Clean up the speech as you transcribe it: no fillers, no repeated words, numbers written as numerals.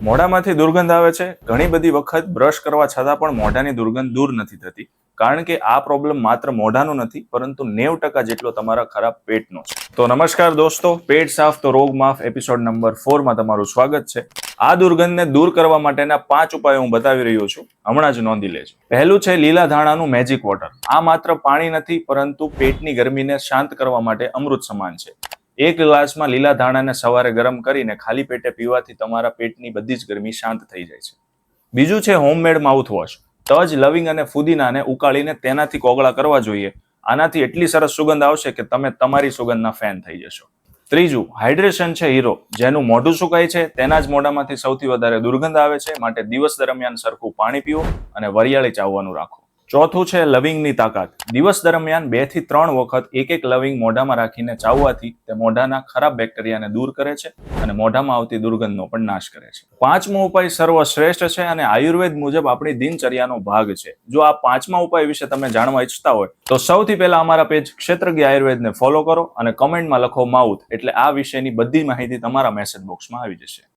મોઢામાંથી દુર્ગંધ આવે છે. ઘણી બધી વખત બ્રશ કરવા છતાં પણ મોઢાની દુર્ગંધ દૂર નથી થતી, કારણ કે આ પ્રોબ્લેમ માત્ર મોઢાનો નથી, પરંતુ 90% જેટલો તમારા ખરાબ પેટનો છે. તો નમસ્કાર દોસ્તો, પેટ સાફ તો રોગ માફ એપિસોડ નંબર 4 માં તમારું સ્વાગત છે. આ દુર્ગંધને દૂર કરવા માટેના 5 ઉપાયો હું બતાવી રહ્યો છું, હમણાં જ નોંધી લેજો. પહેલું છે લીલા ધાણાનું મેજિક વોટર. આ માત્ર પાણી નથી, પરંતુ પેટની ગરમીને શાંત કરવા માટે અમૃત સમાન છે. એક ગ્લાસમાં લીલા ધાણાને સવારે ગરમ કરીને ખાલી પેટે પીવાથી તમારા પેટની બધી જ ગરમી શાંત થઈ જાય છે. બીજું છે હોમમેડ માઉથવોશ. તજ, લવિંગ અને ફુદીનાને ઉકાળીને તેનાથી કોગળા કરવા જોઈએ. આનાથી એટલી સરસ સુગંધ આવશે કે તમે તમારી સુગંધના ફેન થઈ જશો. ત્રીજું, હાઇડ્રેશન છે હીરો. જેનું મોઢું સુકાય છે તેના જ મોઢામાંથી સૌથી વધારે દુર્ગંધ આવે છે, માટે દિવસ દરમિયાન સરખું પાણી પીવો અને વરિયાળી ચાવવાનું રાખો. ચોથું છે લવિંગની તાકાત. દિવસ દરમિયાન 2 થી 3 વખત એક લવિંગ મોઢામાં રાખીને ચાવવાથી તે મોઢાના ખરાબ બેક્ટેરિયાને દૂર કરે છે અને મોઢામાં આવતી દુર્ગંધનો પણ નાશ કરે છે. પાંચમો ઉપાય સર્વશ્રેષ્ઠ છે અને આયુર્વેદ મુજબ આપણી દિનચર્યાનો ભાગ છે. જો આ પાંચમા ઉપાય વિશે તમે જાણવા ઈચ્છતા હોય તો સૌથી પહેલા અમારા પેજ ક્ષેત્રજ્ઞ આયુર્વેદને ફોલો કરો અને કમેન્ટમાં લખો માઉથ, એટલે આ વિશેની બધી માહિતી તમારા મેસેજ બોક્સમાં આવી જશે.